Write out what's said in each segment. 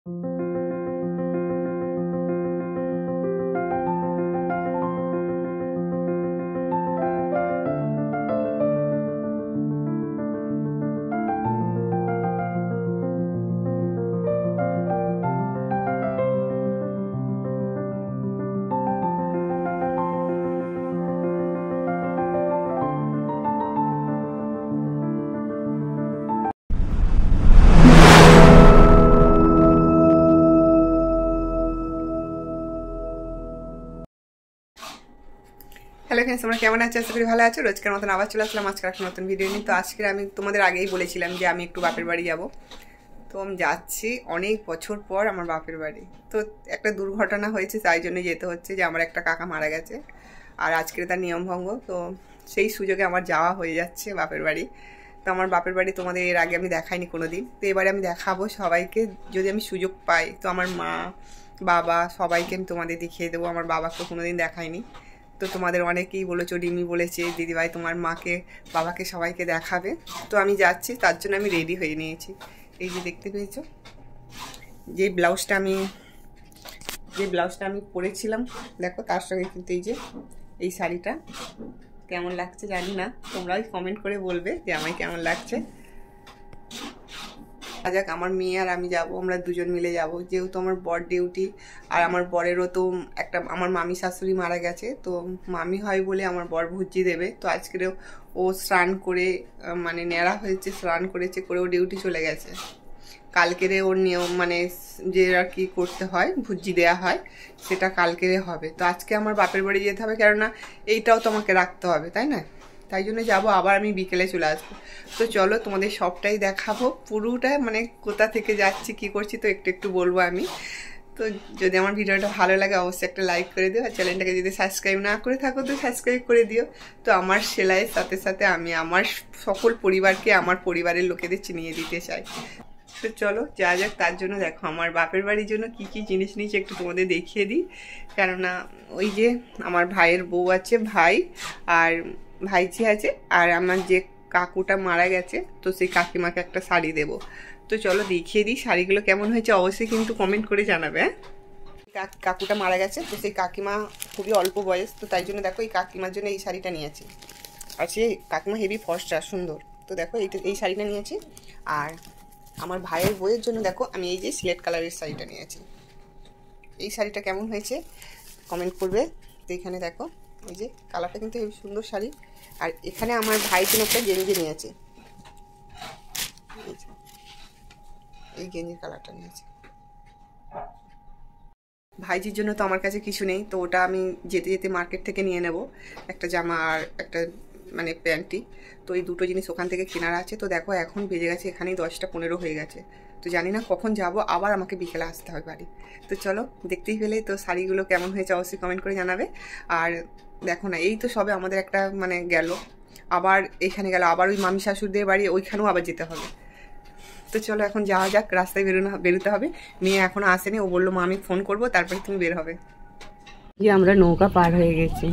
Hello friends, তোমরা কেমন আছো? আশা করি ভালো আছো। রোজকার মতন আবার চলে আসলাম আজকে একটা নতুন ভিডিও নিয়ে। তো আজকে আমি তোমাদের আগেই বলেছিলাম যে আমি একটু বাপের বাড়ি যাব। তো আমি যাচ্ছি অনেক বছর পর আমার বাপের বাড়ি। তো একটা দুর্ঘটনা হয়েছে, তাই জন্য যেতে হচ্ছে, যে আমার একটা কাকা মারা গেছে আর আজকে তার নিয়মভঙ্গ। তো সেই সুযোগে আমার যাওয়া হয়ে যাচ্ছে বাপের বাড়ি। তো আমার বাপের বাড়ি তোমাদের এর আগে আমি দেখাইনি কোনো দিন। তো এবারে আমি দেখাবো সবাইকে, যদি আমি সুযোগ পাই। তো আমার মা বাবা সবাইকে আমি তোমাদের দেখিয়ে দেবো। আমার বাবাকে কোনো দিন দেখাইনি। তো তোমাদের অনেকেই বলেছো, রিমি বলেছে দিদিভাই তোমার মাকে বাবাকে সবাইকে দেখাবে। তো আমি যাচ্ছি, তার জন্য আমি রেডি হয়ে নিয়েছি। এই যে দেখতে পেয়েছো, যে ব্লাউজটা আমি পরেছিলাম, দেখো তার সঙ্গে কিন্তু এই শাড়িটা কেমন লাগছে জানি না, তোমরাই কমেন্ট করে বলবে যে আমায় কেমন লাগছে। যাক, আমার মেয়ে আর আমি যাব, আমরা দুজন মিলে যাব, যেহেতু আমার বর ডিউটি। আর আমার বরেরও তো একটা, আমার মামি শাশুড়ি মারা গেছে, তো মামি হয় বলে আমার বর ভুজি দেবে। তো আজকেও ও স্নান করে, মানে ন্যাড়া হয়েছে, স্নান করেছে, করে ও ডিউটি চলে গেছে। কালকেরে ওর নিয়ম, মানে যে আর কি করতে হয়, ভুজি দেওয়া হয়, সেটা কালকেরে হবে। তো আজকে আমার বাপের বাড়ি যেতে হবে, কেননা এইটাও তোমাকে রাখতে হবে, তাই না? তাই জন্য যাবো, আবার আমি বিকেলে চলে আসবো। তো চলো তোমাদের সবটাই দেখাবো, পুরোটা, মানে কোথা থেকে যাচ্ছি কি করছি তো একটু একটু বলবো আমি। তো যদি আমার ভিডিওটা ভালো লাগে অবশ্যই একটা লাইক করে দিও, আর চ্যানেলটাকে যদি সাবস্ক্রাইব না করে থাকো তো সাবস্ক্রাইব করে দিও। তো আমার সেলাইয়ের সাথে সাথে আমি আমার সকল পরিবারকে, আমার পরিবারের লোকেদের চিনিয়ে দিতে চাই। তো চলো যা যাক, তার জন্য দেখো আমার বাপের বাড়ির জন্য কি কি জিনিস নিয়েছে একটু তোমাদের দেখিয়ে দিই। কেননা ওই যে আমার ভাইয়ের বউ আছে, ভাই আর ভাইঝি আছে, আর আমার যে কাকুটা মারা গেছে, তো সেই কাকিমাকে একটা শাড়ি দেবো। তো চলো দেখিয়ে দিই শাড়িগুলো কেমন হয়েছে, অবশ্যই কিন্তু কমেন্ট করে জানাবে। হ্যাঁ, কাকুটা মারা গেছে, তো সেই কাকিমা খুবই অল্প বয়স, তো তাই জন্য দেখো এই কাকিমার জন্য এই শাড়িটা নিয়েছি। আর সেই কাকিমা হেভি ফর্সা সুন্দর, তো দেখো এই শাড়িটা নিয়েছি। আর আমার ভাইয়ের বইয়ের জন্য দেখো আমি এই যে সিলেট কালারের শাড়িটা নিয়েছি। এই শাড়িটা কেমন হয়েছে কমেন্ট করবে। তো এখানে দেখো এই যে কালারটা কিন্তু হেবি সুন্দর শাড়ি। আর এখানে আমার ভাইয়ের জন্য একটা গেঞ্জি নিয়েছি, এই গেঞ্জির কালারটা নিয়েছি। ভাইজির জন্য তো আমার কাছে কিছু নেই, তো ওটা আমি যেতে যেতে মার্কেট থেকে নিয়ে নেব, একটা জামা আর একটা মানে প্যান্টি। তো এই দুটো জিনিস ওখান থেকে কেনার আছে। তো দেখো এখন বেজে গেছে এখানেই 10টা 15 হয়ে গেছে। তো জানি না কখন যাব, আবার আমাকে বিকেলে আসতে হবে বাড়ি। তো চলো দেখতেই পেলে তো শাড়িগুলো কেমন হয়েছে অবশ্যই কমেন্ট করে জানাবে। আর দেখো না, এই তো সবে আমাদের একটা মানে গেল, আবার এখানে গেল, আবার ওই মামি শাশুড়িদের বাড়ি, ওইখানেও আবার যেতে হবে। তো চলো এখন যাওয়া যাক, রাস্তায় বেরোতে হবে। মেয়ে এখনো আসেনি, ও বললো মা আমি ফোন করবো তারপরে তুমি বের হবে। যে আমরা নৌকা পার হয়ে গেছি,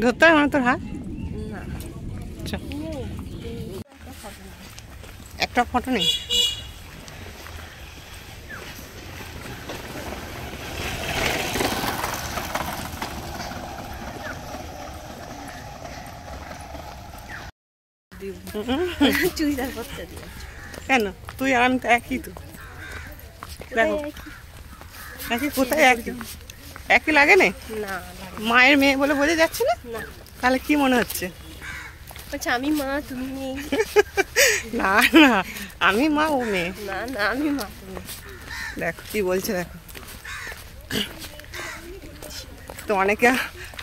ধরতে হবে না তোর হাত, একটা ফটো নেই। কেন তুই আর আমি তো একই, তো দেখো নাকি কোথায় একই লাগে না, মায়ের মেয়ে বলে বোঝা যাচ্ছে না। তাহলে কি মনে হচ্ছে? আমি মা তুমি মেয়ে। না না, আমি মা ও মেয়ে। না না, আমি মা। দেখো কি বলছে, দেখো তো অনেকে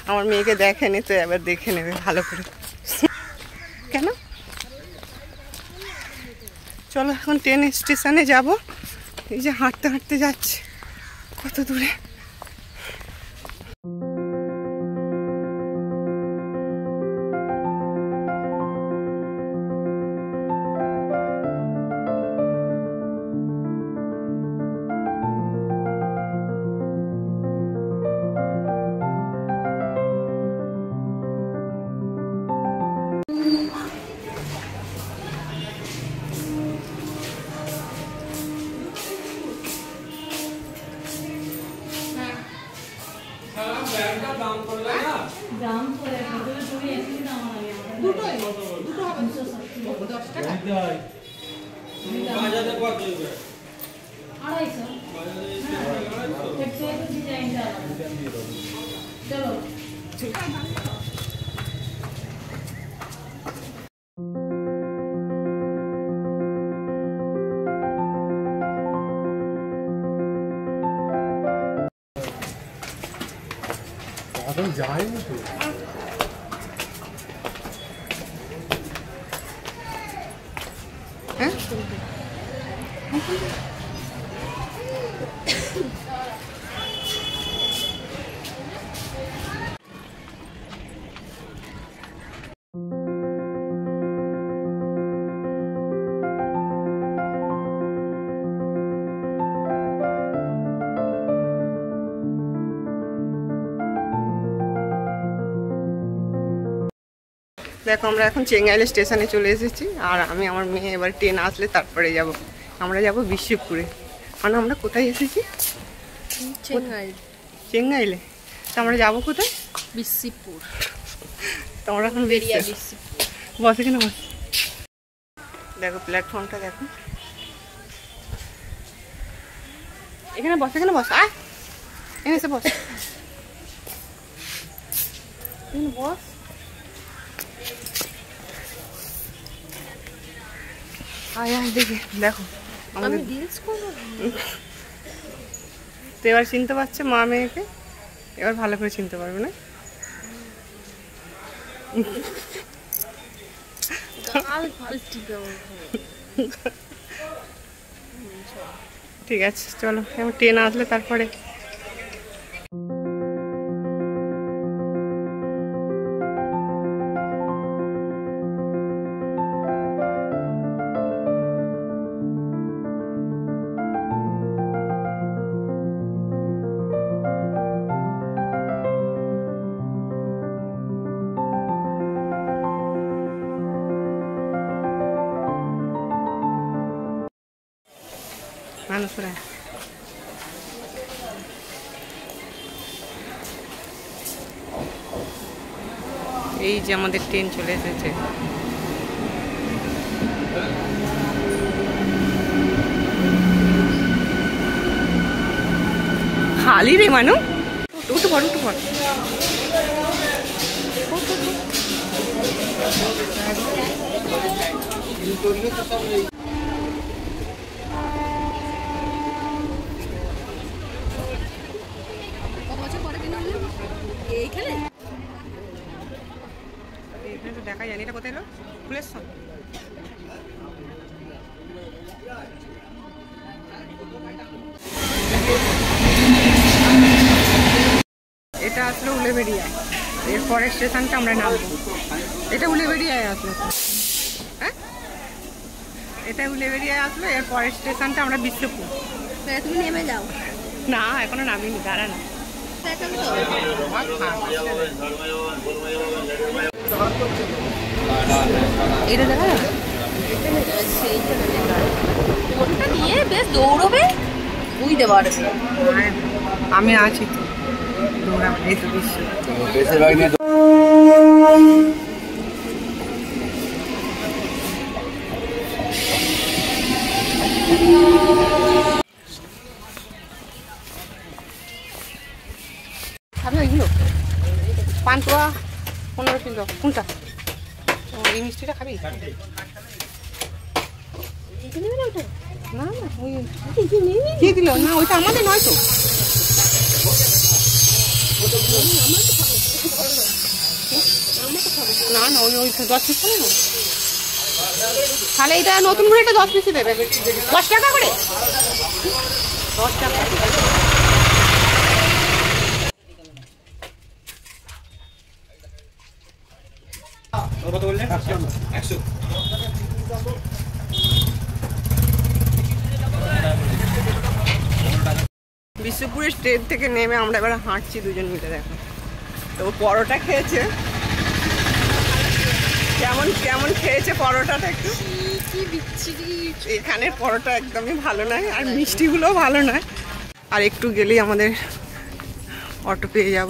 আমার মেয়েকে দেখেনি, তো এবার দেখে নেবে ভালো করে। কেন চলো এখন ট্রেন স্টেশনে যাব। এই যে হাঁটতে হাঁটতে যাচ্ছে, কত দূরে। যায়নি তো হ্যাঁ দেখো আমরা এখন চেঙ্গাইল স্টেশনে চলে এসেছি আর আমি আমার মেয়ে এবার ট্রেন আসলে তারপরে যাব। আমরা যাব বিশ্বপুরে। মানে আমরা কোথায় এসেছি? চেঙ্গাইলে। তো আমরা যাবো কোথায়? বিশ্বপুর। তো আমরা এখন বেরিয়ে বসে কেন বস। দেখো প্ল্যাটফর্মটা দেখো, এখানে বসে কেন বস। আয় এখানে এসে বস, বস। আয় আয় দেখে দেখো আমাদের তো এবার চিনতে পারছে মা মেয়েকে, এবার ভালো করে চিনতে পারবে না? ঠিক আছে চলো, এখন ট্রেন আসলে তারপরে। মানুষরা এই যে আমাদের ট্রেন চলে এসেছে। খালি রে মানু, উঠু পড় উঠু পড়। দেখা জানি এটা কোথায় এলো, ফুলের সঙ্গে এটা আসলো উলেবেড়িয়ায়। এরপরের স্টেশনটা আমরা নামবো। এটা উলেবেড়িয়ায় আসলো, হ্যাঁ এটা উলেবেড়িয়ায় আসলো। এরপরের স্টেশনটা আমরা বিশ্বপুর। তুমি নেমে যাও। না এখনো নামিনি, দাঁড়া না। এটা দেখা যাবে, ফোনটা নিয়ে বেশ দৌড়বে, বুঝতে পারবে। আমি আছি তো, দৌড়াবো। এই তো বিশ্ব খাবে ওইগুলো। পান্তুয়া 15 কিলো কোনটা? এই মিষ্টিটা খাবি? না না ওই দিয়ে দিল না, ওইটা আমাদের নয় তো। না না ওই ওই 10 পিস খাবে না, তাহলে এটা নতুন করে এটা 10 পিসই দেবে। 10 টাকা করে, 10 টাকা। কত বললেন? 100। বিশ্বপুরের স্টেট থেকে নেমে আমরা এবার হাঁটছি দুজন মিলে। দেখো তো পরোটা খেয়েছে, কেমন কেমন খেয়েছে পরোটাটা একটু। কি বিচ্ছিরি, এখানের পরোটা একদমই ভালো নয়, আর মিষ্টিগুলোও ভালো নয়। আর একটু গেলেই আমাদের অটো পেয়ে যাব।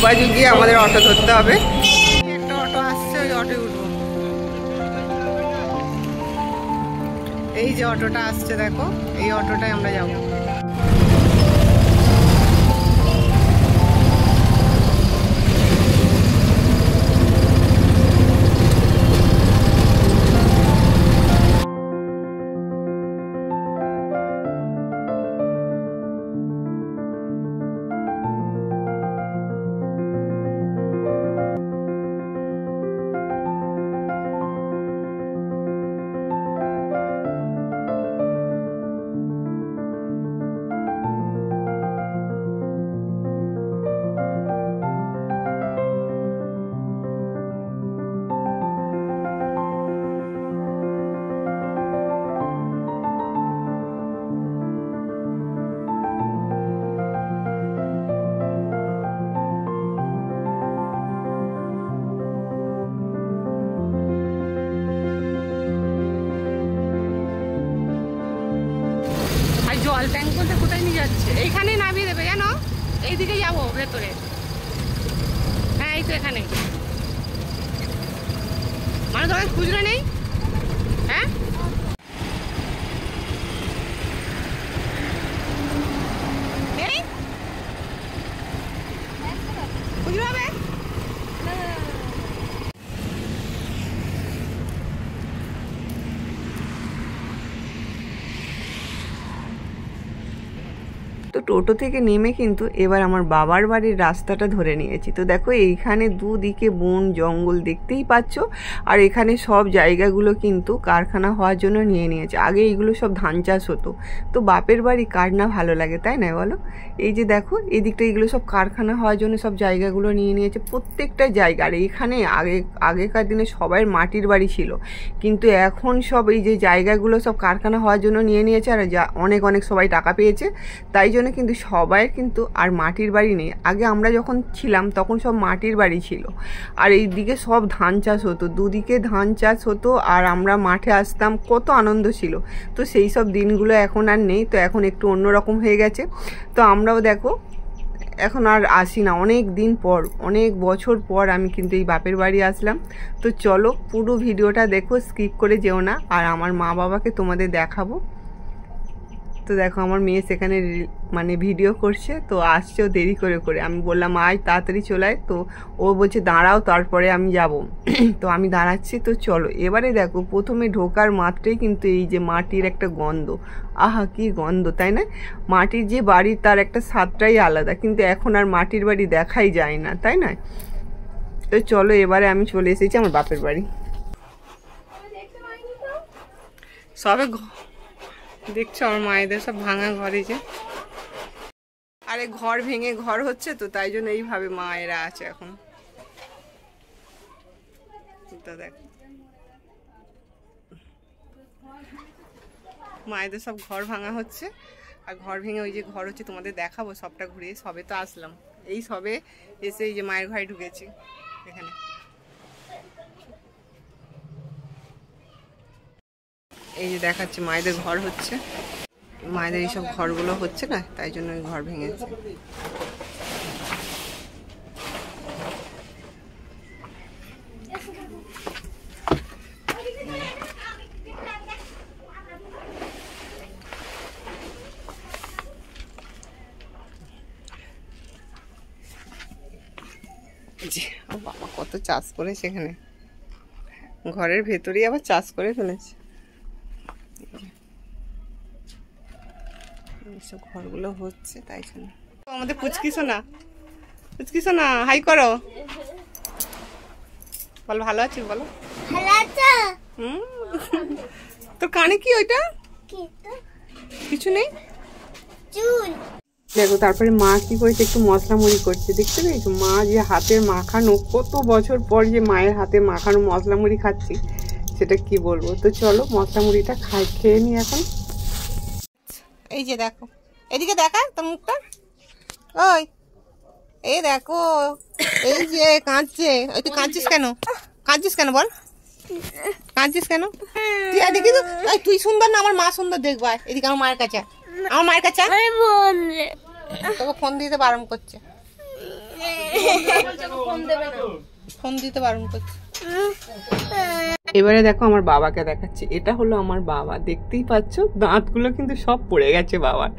বউবাজু গিয়ে আমাদের অটো ধরতে হবে। একটা অটো আসছে, ওই অটোয় উঠবো। এই যে অটোটা আসছে দেখো, এই অটোটায় আমরা যাবো। জল ট্যাঙ্ক বলতে কোথায় নিয়ে যাচ্ছে? এইখানে নামিয়ে দেবে জানো, এইদিকে যাবো ভেতরে। হ্যাঁ এই তো এখানে, মানে তোমার খুচরো নেই? হ্যাঁ খুচরো হবে? তো টোটো থেকে নেমে কিন্তু এবার আমার বাবার বাড়ির রাস্তাটা ধরে নিয়েছি। তো দেখো এইখানে দুদিকে বন জঙ্গল দেখতেই পাচ্ছ, আর এখানে সব জায়গাগুলো কিন্তু কারখানা হওয়ার জন্য নিয়ে নিয়েছে। আগে এইগুলো সব ধান চাষ হতো। তো বাপের বাড়ি কার না ভালো লাগে, তাই না বলো? এই যে দেখো এদিকটা এগুলো সব কারখানা হওয়ার জন্য সব জায়গাগুলো নিয়ে নিয়েছে, প্রত্যেকটা জায়গা। আর এইখানে আগেকার দিনে সবাই মাটির বাড়ি ছিল, কিন্তু এখন সব এই যে জায়গাগুলো সব কারখানা হওয়ার জন্য নিয়ে নিয়েছে। আর অনেক অনেক সবাই টাকা পেয়েছে, তাই জন্য কিন্তু সবাইয়ের কিন্তু আর মাটির বাড়ি নেই। আগে আমরা যখন ছিলাম তখন সব মাটির বাড়ি ছিল, আর এই দিকে সব ধান চাষ হতো, দুদিকে ধান চাষ হতো, আর আমরা মাঠে আসতাম, কত আনন্দ ছিল। তো সেই সব দিনগুলো এখন আর নেই, তো এখন একটু অন্যরকম হয়ে গেছে। তো আমরাও দেখো এখন আর আসি না, অনেক দিন পর, অনেক বছর পর আমি কিন্তু এই বাপের বাড়ি আসলাম। তো চলো পুরো ভিডিওটা দেখো, স্কিপ করে যেও না। আর আমার মা বাবাকে তোমাদের দেখাবো। তো দেখো আমার মেয়ে সেখানে মানে ভিডিও করছে, তো আসছেও দেরি করে করে। আমি বললাম আয় তাড়াতাড়ি চলে আয়, তো ও বলছে দাঁড়াও তারপরে আমি যাব। তো আমি দাঁড়াচ্ছি। তো চলো এবারে দেখো প্রথমে ঢোকার মাত্রেই কিন্তু এই যে মাটির একটা গন্ধ, আহা কি গন্ধ, তাই না? মাটির যে বাড়ি তার একটা স্বাদটাই আলাদা, কিন্তু এখন আর মাটির বাড়ি দেখাই যায় না, তাই না? তো চলো এবারে আমি চলে এসেছি আমার বাপের বাড়ি। সবে দেখছো আমার মায়েদের সব ভাঙা ঘরে যে, আরে ঘর ভেঙে ঘর হচ্ছে, তো তাই জন্য এইভাবে মায়েরা আছে এখন। দেখ মায়েদের সব ঘর ভাঙা হচ্ছে, আর ঘর ভেঙে ওই যে ঘর হচ্ছে, তোমাদের দেখাবো সবটা ঘুরিয়ে। সবে তো আসলাম, এই সবে এসে এই যে মায়ের ঘরে ঢুকেছি এখানে। এই যে দেখাচ্ছি মায়েদের ঘর হচ্ছে, মায়েদের এইসব ঘরগুলো হচ্ছে না, তাই জন্য ওই ঘর ভেঙেছে। বাবা কত চাষ করেছে এখানে, ঘরের ভেতরেই আবার চাষ করে ফেলেছে। এইসব ঘরগুলো হচ্ছে, তাই জন্য। আমাদের পুচকি সোনা, পুচকি সোনা হাই করো, বলো ভালো আছি, বলো তোর কানে কি ওইটা? কিছু নেই। দেখো তারপরে মা কি করেছে, একটু মশলা মুড়ি করছে, দেখতে পেয়েছো? মা যে হাতের মাখানো, কত বছর পর যে মায়ের হাতে মাখানো মশলা মুড়ি খাচ্ছি, সেটা কি বলবো। তো চলো মশলা মুড়িটা খেয়ে নি এখন। এই যে দেখো, এদিকে দেখা তোর মুখটা, ওই এই দেখো, এই যে কাঁদছে। ওই তুই কাঁদছিস কেন? কাঁদছিস কেন বল, কাঁদছিস কেন? তুই এদিকে তো, তুই সুন্দর না আমার মা সুন্দর, দেখবা এদিকে আমার মায়ের কাছে, আমার মায়ের কাছে তোকে ফোন দিতে বারণ করছে। ফোন দিতে বারণ করছে। এবারে দেখো আমার বাবাকে দেখাচ্ছি, এটা হলো আমার বাবা, দেখতেই পাচ্ছ দাঁতগুলো কিন্তু সব পড়ে গেছে বাবার।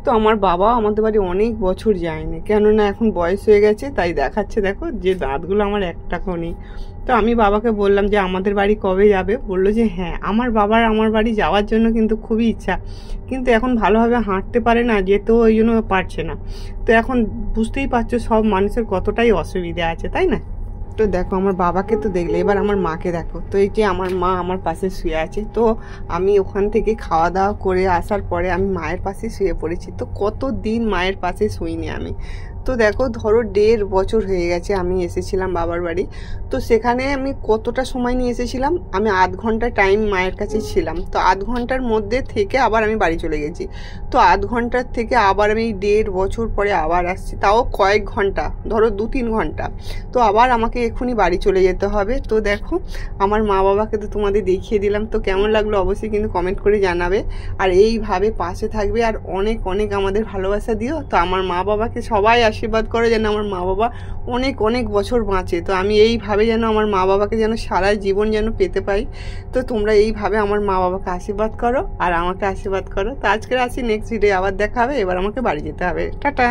তো আমার বাবা আমাদের বাড়ি অনেক বছর যায়নি, কেননা এখন বয়স হয়ে গেছে, তাই দেখাচ্ছে দেখো যে দাঁতগুলো আমার একটাও নেই। তো আমি বাবাকে বললাম যে আমাদের বাড়ি কবে যাবে, বললো যে হ্যাঁ। আমার বাবার আমার বাড়ি যাওয়ার জন্য কিন্তু খুবই ইচ্ছা, কিন্তু এখন ভালোভাবে হাঁটতে পারে না, যেতেও ওই জন্য পারছে না। তো এখন বুঝতেই পারছো সব মানুষের কতটাই অসুবিধা আছে, তাই না? তো দেখো আমার বাবাকে তো দেখলে, এবার আমার মাকে দেখো। তো এই যে আমার মা আমার পাশে শুয়ে আছে, তো আমি ওখান থেকে খাওয়া দাওয়া করে আসার পরে আমি মায়ের পাশে শুয়ে পড়েছি। তো কত দিন মায়ের পাশে শুইনি আমি। তো দেখো ধরো 1.5 বছর হয়ে গেছে আমি এসেছিলাম বাবার বাড়ি। তো সেখানে আমি কতটা সময় নিয়ে এসেছিলাম, আমি আধ ঘন্টা টাইম মায়ের কাছে ছিলাম। তো আধ ঘন্টার মধ্যে থেকে আবার আমি বাড়ি চলে গেছি। তো আধ ঘন্টার থেকে আবার আমি 1.5 বছর পরে আবার আসছি, তাও কয়েক ঘন্টা, ধরো 2-3 ঘন্টা। তো আবার আমাকে এক্ষুনি বাড়ি চলে যেতে হবে। তো দেখো আমার মা বাবাকে তো তোমাদের দেখিয়ে দিলাম। তো কেমন লাগলো অবশ্যই কিন্তু কমেন্ট করে জানাবে, আর এইভাবে পাশে থাকবে, আর অনেক অনেক আমাদের ভালোবাসা দিও। তো আমার মা বাবাকে সবাই আশীর্বাদ করো যেন আমার মা বাবা অনেক অনেক বছর বাঁচে। তো আমি এইভাবে যেন আমার মা বাবাকে যেন সারা জীবন যেন পেতে পাই। তো তোমরা এইভাবে আমার মা বাবাকে আশীর্বাদ করো আর আমাকে আশীর্বাদ করো। তো আজকে আসি, নেক্সট ভিডিও আবার দেখা হবে। এবার আমাকে বাড়ি যেতে হবে, টাটা।